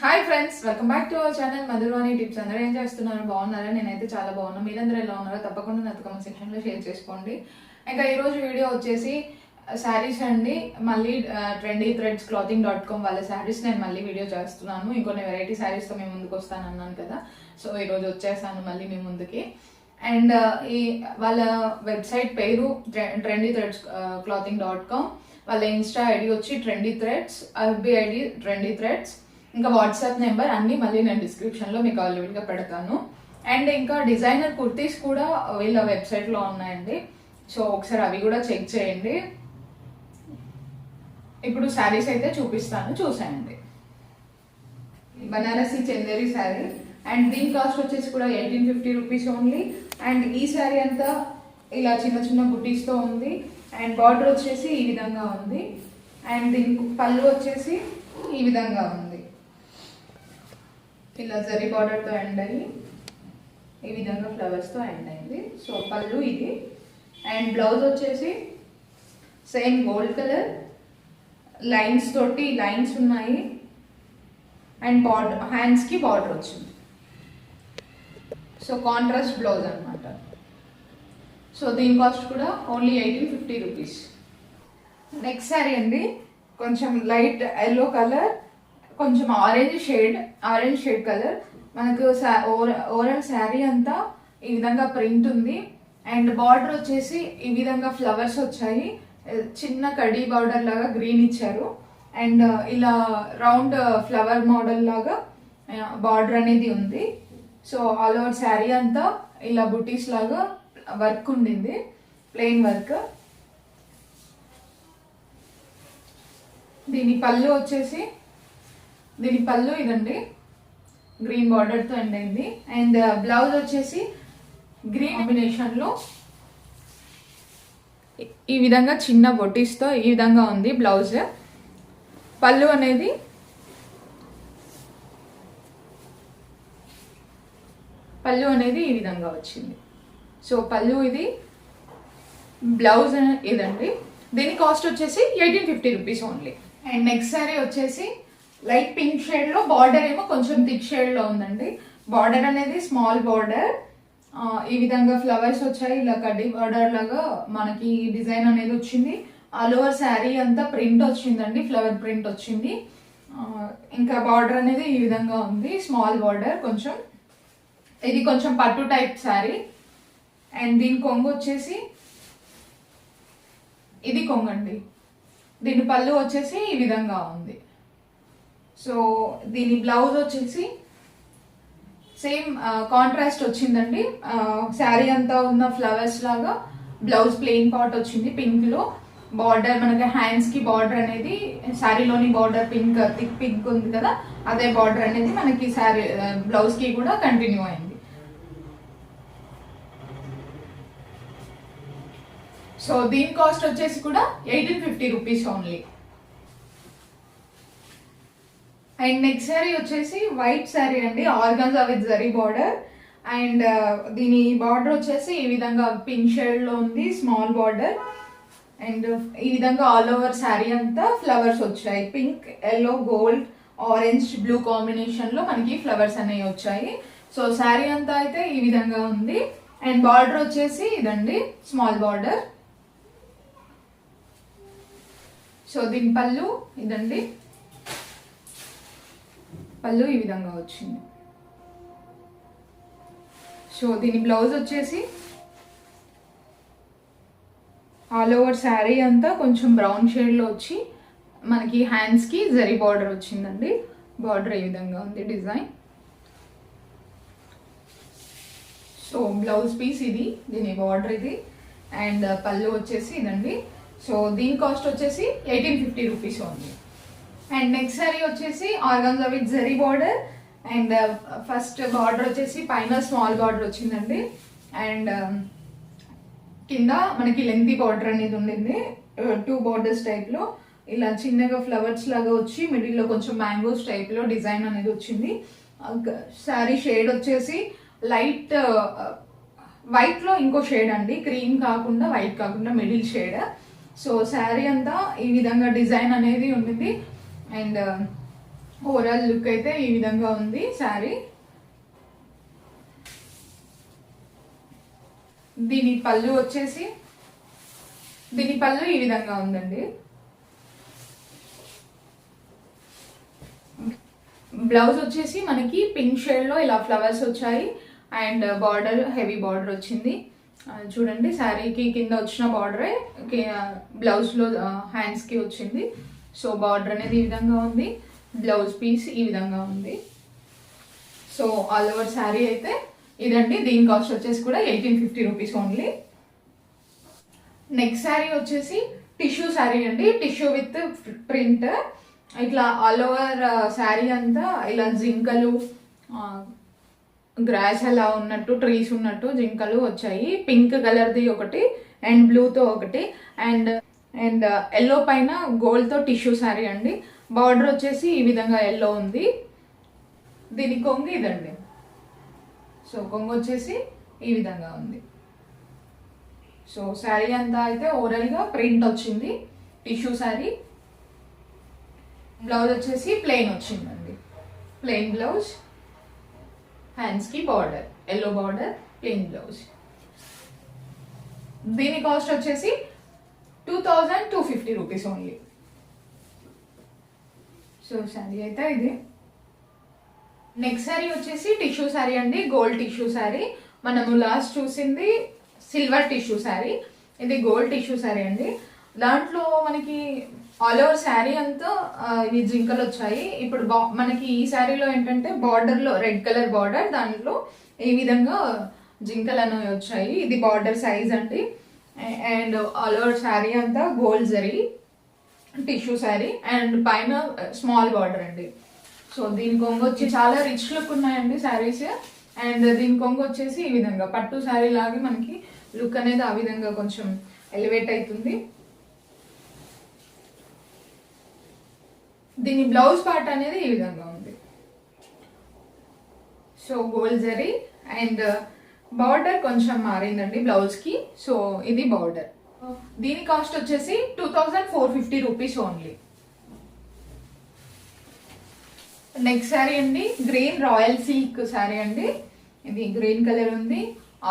Hi friends, welcome back to our channel Madhuravani tips. అందరూ ఏం చేస్తున్నారు? బాగున్నారా? నేనైతే చాలా బాగున్నాను. మీరందరూ ఎలా ఉన్నారో తప్పకుండా నాతో కామెంట్ సెక్షన్లో షేర్ చేసుకోండి. ఇంకా ఈరోజు వీడియో వచ్చేసి శారీస్ అండి. మళ్ళీ trendythreads.com వాళ్ళ శారీస్ నేను మళ్ళీ వీడియో చేస్తున్నాను. ఇంకొన్ని వెరైటీ శారీస్తో మేము ముందుకు వస్తాను అన్నాను కదా, సో ఈరోజు వచ్చేసాను మళ్ళీ మీ ముందుకి. అండ్ ఈ వాళ్ళ వెబ్సైట్ పేరు trendythreads.com, వాళ్ళ ఇన్స్టా ఐడి వచ్చి trendythreads, ఎఫ్బి ఐడి trendythreads, ఇంకా వాట్సాప్ నెంబర్ అన్నీ మళ్ళీ నేను డిస్క్రిప్షన్లో మీకు అవైలబుల్గా పెడతాను. అండ్ ఇంకా డిజైనర్ కుర్తీస్ కూడా వీళ్ళ వెబ్సైట్లో ఉన్నాయండి, సో ఒకసారి అవి కూడా చెక్ చేయండి. ఇప్పుడు శారీస్ అయితే చూపిస్తాను, చూసేయండి. బనారసి చందేరి శారీ అండ్ దీని కాస్ట్ వచ్చేసి కూడా 1850 రూపీస్ ఓన్లీ. అండ్ ఈ శారీ అంతా ఇలా చిన్న చిన్న బుటీస్తో ఉంది. అండ్ బార్డర్ వచ్చేసి ఈ విధంగా ఉంది. అండ్ దీనికి పళ్ళు వచ్చేసి ఈ విధంగా ఉంది. ఇలా జరీ బార్డర్తో ఎండ్ అయ్యి ఈ విధంగా ఫ్లవర్స్తో ఎండ్ అయింది. సో పళ్ళు ఇది. అండ్ బ్లౌజ్ వచ్చేసి సేమ్ గోల్డ్ కలర్ లైన్స్ తోటి లైన్స్ ఉన్నాయి. అండ్ బార్డర్ హ్యాండ్స్కి బార్డర్ వచ్చింది. సో కాంట్రాస్ట్ బ్లౌజ్ అనమాట. సో దీని కాస్ట్ కూడా ఓన్లీ 1850 రూపీస్. నెక్స్ట్ శారీ అండి, కొంచెం లైట్ ఎల్లో కలర్, కొంచెం ఆరెంజ్ షేడ్ కలర్. మనకు ఓవరాల్ శారీ అంతా ఈ విధంగా ప్రింట్ ఉంది. అండ్ బార్డర్ వచ్చేసి ఈ విధంగా ఫ్లవర్స్ వచ్చాయి. చిన్న కడీ బార్డర్ లాగా గ్రీన్ ఇచ్చారు. అండ్ ఇలా రౌండ్ ఫ్లవర్ మోడల్ లాగా బార్డర్ అనేది ఉంది. సో ఆల్ ఓవర్ శారీ అంతా ఇలా బుటీస్ లాగా వర్క్ ఉండింది, ప్లెయిన్ వర్క్. దీని పళ్ళు ఇదండి, గ్రీన్ బార్డర్తో ఎండ్ అయింది. అండ్ బ్లౌజ్ వచ్చేసి గ్రీన్ కాంబినేషన్లో ఈ విధంగా చిన్న బొటీస్తో ఈ విధంగా ఉంది బ్లౌజ్. పళ్ళు అనేది ఈ విధంగా వచ్చింది. సో పళ్ళు ఇది, బ్లౌజ్ ఇదండి. దీని కాస్ట్ వచ్చేసి 1850 rupees only. And next sari వచ్చేసి లైట్ పింక్ షేడ్లో, బార్డర్ ఏమో కొంచెం థిక్ షేడ్లో ఉందండి. బార్డర్ అనేది స్మాల్ బార్డర్, ఈ విధంగా ఫ్లవర్స్ వచ్చాయి. ఇలా కడ్డీ బార్డర్ లాగా మనకి డిజైన్ అనేది వచ్చింది. ఆల్ ఓవర్ శారీ అంతా ప్రింట్ వచ్చిందండి, ఫ్లవర్ ప్రింట్ వచ్చింది. ఇంకా బార్డర్ అనేది ఈ విధంగా ఉంది, స్మాల్ బార్డర్. కొంచెం ఇది కొంచెం పట్టు టైప్ శారీ. అండ్ దీని కొంగు వచ్చేసి ఇది కొంగండి. దీని పళ్ళు వచ్చేసి ఈ విధంగా ఉంది. సో దీని బ్లౌజ్ వచ్చేసి సేమ్ కాంట్రాస్ట్ వచ్చిందండి. శారీ అంతా ఉన్న ఫ్లవర్స్ లాగా బ్లౌజ్ ప్లెయిన్ పార్ట్ వచ్చింది పింక్ లో. బార్డర్ మనకి హ్యాండ్స్ కి బార్డర్ అనేది శారీలోని బార్డర్ పింక్, థిక్ పింక్ ఉంది కదా, అదే బార్డర్ అనేది మనకి శారీ బ్లౌజ్ కి కూడా కంటిన్యూ అయింది. సో దీని కాస్ట్ వచ్చేసి కూడా 1850 rupees only. And next sari వచ్చేసి వైట్ శారీ అండి, organza with zari border. And దీని బార్డర్ వచ్చేసి ఈ విధంగా పింక్ షేడ్ లో ఉంది, స్మాల్ బార్డర్. అండ్ ఈ విధంగా ఆల్ ఓవర్ శారీ అంతా ఫ్లవర్స్ వచ్చాయి. Pink, yellow, gold, orange, blue combination లో మనకి ఫ్లవర్స్ అనేవి వచ్చాయి. సో శారీ అంతా అయితే ఈ విధంగా ఉంది. అండ్ బార్డర్ వచ్చేసి ఇదండి, స్మాల్ బార్డర్. సో దీని పళ్ళు ఇదండి, పళ్ళు ఈ విధంగా వచ్చింది. సో దీని బ్లౌజ్ వచ్చేసి ఆల్ ఓవర్ శారీ అంతా కొంచెం బ్రౌన్ షేడ్లో వచ్చి మనకి హ్యాండ్స్కి జరీ బార్డర్ వచ్చిందండి. బార్డర్ ఈ విధంగా ఉంది డిజైన్. సో బ్లౌజ్ పీస్ ఇది, దీని బార్డర్ ఇది. అండ్ పళ్ళు వచ్చేసి ఇదండి. సో దీని కాస్ట్ వచ్చేసి 1850 rupees only. And next sari వచ్చేసి organza with zari border. And first border వచ్చేసి పైన స్మాల్ బార్డర్ వచ్చిందండి. అండ్ కింద మనకి లెంతీ బార్డర్ అనేది ఉండింది, 2 బార్డర్స్ టైప్లో. ఇలా చిన్నగా ఫ్లవర్స్ లాగా వచ్చి మిడిల్లో కొంచెం మ్యాంగోస్ టైప్లో డిజైన్ అనేది వచ్చింది. శారీ షేడ్ వచ్చేసి లైట్ వైట్లో ఇంకో షేడ్ అండి, క్రీమ్ కాకుండా వైట్ కాకుండా మిడిల్ షేడ్. సో శారీ అంతా ఈ విధంగా డిజైన్ అనేది ఉండింది. అండ్ ఓవరాల్ లుక్ అయితే ఈ విధంగా ఉంది శారీ. దీని పళ్ళు ఈ విధంగా ఉందండి. బ్లౌజ్ వచ్చేసి మనకి పింక్ షేడ్ లో ఇలా ఫ్లవర్స్ వచ్చాయి అండ్ బార్డర్ హెవీ బార్డర్ వచ్చింది. చూడండి శారీకి కింద వచ్చిన బార్డరే బ్లౌజ్ లో హ్యాండ్స్ కి వచ్చింది. సో బార్డర్ అనేది ఈ విధంగా ఉంది, బ్లౌజ్ పీస్ ఈ విధంగా ఉంది. సో ఆల్ ఓవర్ శారీ అయితే ఇదండి. దీని కాస్ట్ వచ్చేసి కూడా 1850 రూపీస్ ఓన్లీ. నెక్స్ట్ శారీ వచ్చేసి టిష్యూ శారీ అండి. టిష్యూ విత్ ప్రింట్, ఇట్లా ఆల్ ఓవర్ శారీ అంతా ఇలా జింకలు గ్రాస్ అలా ఉన్నట్టు ట్రీస్ ఉన్నట్టు జింకలు వచ్చాయి. పింక్ కలర్ది ఒకటి అండ్ బ్లూతో ఒకటి అండ్ ఎల్లో పైన గోల్డ్తో టిష్యూ శారీ అండి. బార్డర్ వచ్చేసి ఈ విధంగా ఎల్లో ఉంది. దీని కొంగు ఇదండి. సో కొంగు వచ్చేసి ఈ విధంగా ఉంది. సో శారీ అంతా అయితే ఓవరాల్గా ప్రింట్ వచ్చింది, టిష్యూ శారీ. బ్లౌజ్ వచ్చేసి ప్లెయిన్ వచ్చిందండి, ప్లెయిన్ బ్లౌజ్, హ్యాండ్స్కి border yellow border, plain blouse. దీని కాస్ట్ వచ్చేసి 2250 రూపీస్ ఓన్లీ. సో శారీ అయితే ఇది. నెక్స్ట్ శారీ వచ్చేసి టిష్యూ శారీ అండి, గోల్డ్ టిష్యూ శారీ. మనము లాస్ట్ చూసింది సిల్వర్ టిష్యూ శారీ, ఇది గోల్డ్ టిష్యూ శారీ అండి. దాంట్లో మనకి ఆల్ ఓవర్ శారీ అంతా ఇవి జింకలు వచ్చాయి. ఇప్పుడు మనకి ఈ శారీలో ఏంటంటే బార్డర్లో రెడ్ కలర్ బార్డర్, దాంట్లో ఈ విధంగా జింకలు అనేవి వచ్చాయి. ఇది బార్డర్ సైజ్ అండి. అండ్ ఆల్ ఓవర్ శారీ అంతా gold zari tissue sari and పైన స్మాల్ బార్డర్ అండి. సో దీని కొంగు వచ్చి చాలా రిచ్ లుక్ ఉన్నాయండి శారీస్. అండ్ దీని కొంగు వచ్చేసి ఈ విధంగా పట్టు శారీ లాగా మనకి లుక్ అనేది ఆ విధంగా కొంచెం ఎలివేట్ అవుతుంది. దీని బ్లౌజ్ పార్ట్ అనేది ఈ విధంగా ఉంది. So gold zari and border కొంచెం మారిందండి బ్లౌజ్ కి. సో ఇది బార్డర్. దీని కాస్ట్ వచ్చేసి 2450 రూపీస్ ఓన్లీ. నెక్స్ట్ శారీ అండి, గ్రీన్ రాయల్ సిల్క్ శారీ అండి. ఇది గ్రీన్ కలర్ ఉంది.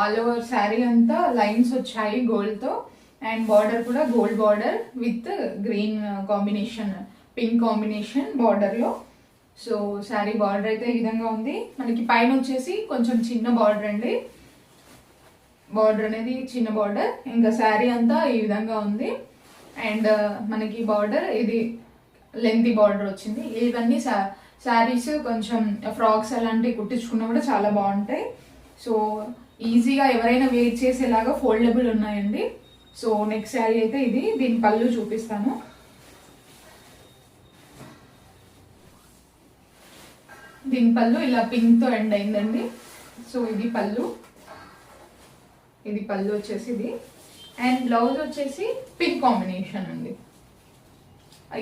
ఆల్ ఓవర్ శారీ అంతా లైన్స్ వచ్చాయి గోల్డ్ తో అండ్ బార్డర్ కూడా gold border with green combination, pink combination border లో. సో శారీ బార్డర్ అయితే ఈ విధంగా ఉంది. మనకి పైన వచ్చేసి కొంచెం చిన్న బార్డర్ అండి, బార్డర్ అనేది చిన్న బార్డర్. ఇంకా శారీ అంతా ఈ విధంగా ఉంది అండ్ మనకి బార్డర్ ఇది లెంతీ బార్డర్ వచ్చింది. ఇవన్నీ శారీస్ కొంచెం ఫ్రాక్స్ అలాంటివి కుట్టించుకున్నా కూడా చాలా బాగుంటాయి. సో ఈజీగా ఎవరైనా వేర్ చేసేలాగా ఫోల్డబుల్ ఉన్నాయండి. సో నెక్స్ట్ శారీ అయితే ఇది. దీని పళ్ళు చూపిస్తాను. దీని పళ్ళు ఇలా పింక్ తో ఎండ్ అయిందండి. సో ఇది పళ్ళు, ఇది పళ్ళు వచ్చేసి ఇది. అండ్ బ్లౌజ్ వచ్చేసి పింక్ కాంబినేషన్ అండి.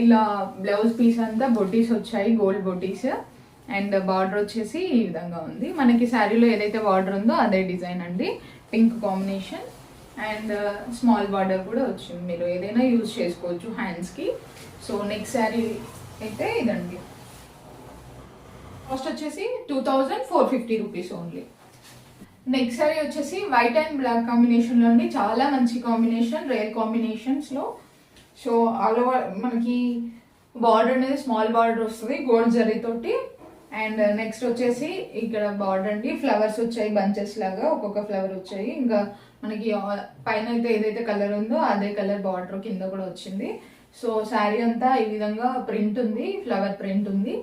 ఇలా బ్లౌజ్ పీస్ అంతా బొడ్డీస్ వచ్చాయి, గోల్డ్ బొడ్డీస్. అండ్ బార్డర్ వచ్చేసి ఈ విధంగా ఉంది. మనకి శారీలో ఏదైతే బార్డర్ ఉందో అదే డిజైన్ అండి, pink combination. And small border కూడా వచ్చింది, మీరు ఏదైనా యూజ్ చేసుకోవచ్చు హ్యాండ్స్కి. సో నెక్స్ట్ శారీ అయితే ఇదండి. కాస్ట్ వచ్చేసి 2450 రూపీస్ ఓన్లీ. నెక్స్ట్ శారీ వచ్చేసి వైట్ అండ్ బ్లాక్ కాంబినేషన్లో అండి. చాలా మంచి కాంబినేషన్, రేర్ కాంబినేషన్స్లో. సో ఆల్ ఓవర్ మనకి బార్డర్ అనేది స్మాల్ బార్డర్ వస్తుంది గోల్డ్ జరీతోటి. అండ్ నెక్స్ట్ వచ్చేసి ఇక్కడ బార్డర్ అండి, ఫ్లవర్స్ వచ్చాయి బంచెస్ లాగా, ఒక్కొక్క ఫ్లవర్ వచ్చాయి. ఇంకా మనకి పైన అయితే ఏదైతే కలర్ ఉందో అదే కలర్ బార్డర్ కింద కూడా వచ్చింది. సో శారీ అంతా ఈ విధంగా ప్రింట్ ఉంది, ఫ్లవర్ ప్రింట్ ఉంది.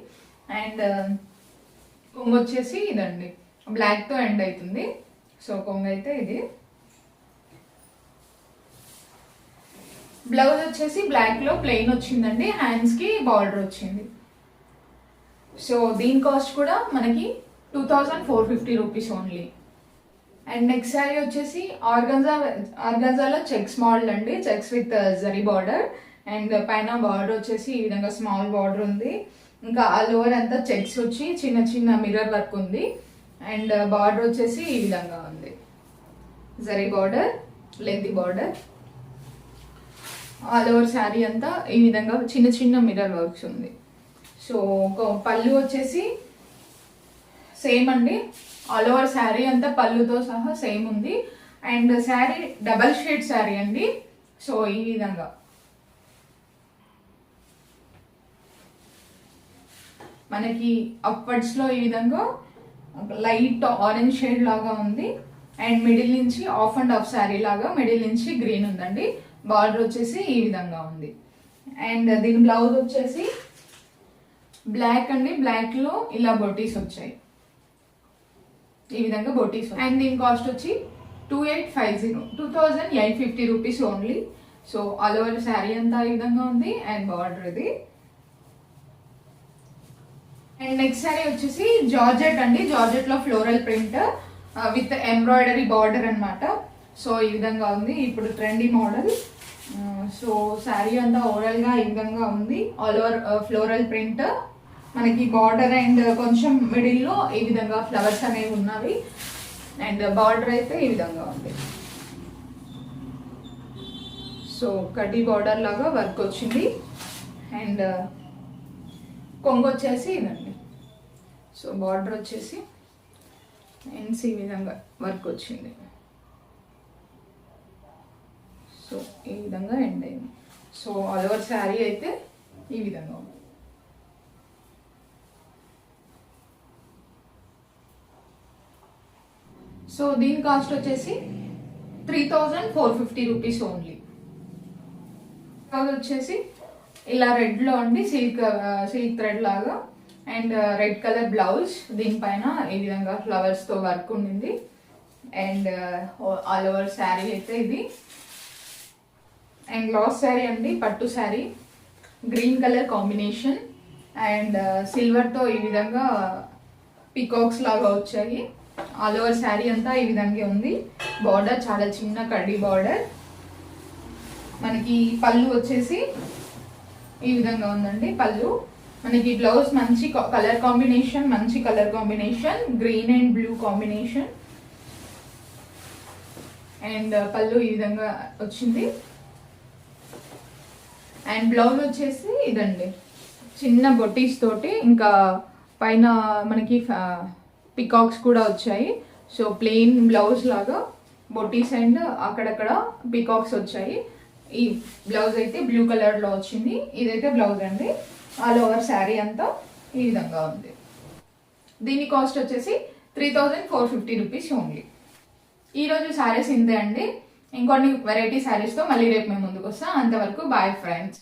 అండ్ కొంగు వచ్చేసి ఇదండి, బ్లాక్ తో ఎండ్ అవుతుంది. సో కొంగు అయితే ఇది. బ్లౌజ్ వచ్చేసి బ్లాక్ లో ప్లెయిన్ వచ్చిందండి, హ్యాండ్స్ కి బార్డర్ వచ్చింది. సో దీని కాస్ట్ కూడా మనకి 2450 rupees only. And next sari వచ్చేసి ఆర్గంజాలో చెక్స్ మోడల్ అండి, checks with zari border. And పైన బార్డర్ వచ్చేసి ఈ విధంగా స్మాల్ బార్డర్ ఉంది. ఇంకా ఆల్ ఓవర్ అంతా చెక్స్ వచ్చి చిన్న చిన్న మిర్రర్ వర్క్ ఉంది. అండ్ బార్డర్ వచ్చేసి ఈ విధంగా ఉంది, zari border, lengthy border. All over sari అంతా ఈ విధంగా చిన్న చిన్న మిర్రర్ వర్క్స్ ఉంది. సో పళ్ళు వచ్చేసి సేమ్ అండి, ఆల్ ఓవర్ శారీ అంతా పళ్ళుతో సహా సేమ్ ఉంది. And sari double shade sari అండి. సో ఈ విధంగా మనకి అప్వర్డ్స్ లో ఈ విధంగా లైట్ ఆరెంజ్ షేడ్ లాగా ఉంది. అండ్ మిడిల్ నుంచి ఆఫ్ అండ్ ఆఫ్ శారీ లాగా మిడిల్ నుంచి గ్రీన్ ఉందండి. బార్డర్ వచ్చేసి ఈ విధంగా ఉంది. అండ్ దీని బ్లౌజ్ వచ్చేసి బ్లాక్ అండి, బ్లాక్ లో ఇలా బొటీస్ వచ్చాయి, ఈ విధంగా బొటీస్. అండ్ దీని కాస్ట్ వచ్చి 2850 rupees only. So all over sari అంతా ఈ విధంగా ఉంది. అండ్ బార్డర్ ఇది. అండ్ నెక్స్ట్ శారీ వచ్చేసి జార్జెట్ అండి, జార్జెట్ లో floral print with embroidery border అన్నమాట. సో ఈ విధంగా ఉంది, ఇప్పుడు ట్రెండీ మోడల్. సో శారీ అంతా ఓవరాల్ గా ఈ విధంగా ఉంది. ఆల్ ఓవర్ ఫ్లోరల్ ప్రింట్, మనకి బార్డర్ అండ్ కొంచెం మిడిల్ లో ఈ విధంగా ఫ్లవర్స్ అనేవి ఉన్నవి. అండ్ బార్డర్ అయితే ఈ విధంగా ఉంది. సో కడ్డీ బార్డర్ లాగా వర్క్ వచ్చింది. అండ్ కొంగు వచ్చేసి ఇదండి. సో బార్డర్ వచ్చేసి ఎండ్స్ ఈ విధంగా వర్క్ వచ్చింది. సో ఈ విధంగా ఎండ్ అయింది. సో ఆల్ ఓవర్ శారీ అయితే ఈ విధంగా ఉంది. సో దీని కాస్ట్ వచ్చేసి 3450 రూపీస్ ఓన్లీ. వచ్చేసి ఇలా రెడ్ లో అండి, సిల్క్ థ్రెడ్ లాగా. అండ్ రెడ్ కలర్ బ్లౌజ్, దీనిపైన ఈ విధంగా ఫ్లవర్స్ తో వర్క్ ఉండింది. అండ్ ఆల్ ఓవర్ శారీ అయితే ఇది. అండ్ గ్లాస్ శారీ అండి, పట్టు sari, green colour combination. And silver తో ఈ విధంగా పికాక్స్ లాగా వచ్చాయి. ఆల్ ఓవర్ శారీ అంతా ఈ విధంగా ఉంది. బార్డర్ చాలా చిన్న కడ్డీ బార్డర్. మనకి పళ్ళు వచ్చేసి ఈ విధంగా ఉందండి పళ్ళు. మనకి బ్లౌజ్ మంచి కలర్ కాంబినేషన్, మంచి colour combination, green and blue combination. And పళ్ళు ఈ విధంగా వచ్చింది. అండ్ బ్లౌజ్ వచ్చేసి ఇదండి, చిన్న బొటీస్ తోటి, ఇంకా పైన మనకి పికాక్స్ కూడా వచ్చాయి. సో ప్లెయిన్ బ్లౌజ్ లాగా బొటీస్ అండ్ అక్కడక్కడ పికాక్స్ వచ్చాయి. ఈ బ్లౌజ్ అయితే బ్లూ కలర్ లో వచ్చింది. ఇదైతే బ్లౌజ్ అండి. ఆల్ ఓవర్ శారీ అంతా ఈ విధంగా ఉంది. దీని కాస్ట్ వచ్చేసి 3450 రూపీస్ ఓన్లీ. ఈరోజు శారీస్ ఇంతే అండి. ఇంకొన్ని వెరైటీ శారీస్తో మళ్ళీ రేపు మేము ముందుకు వస్తాం. అంతవరకు బాయ్ ఫ్రెండ్స్.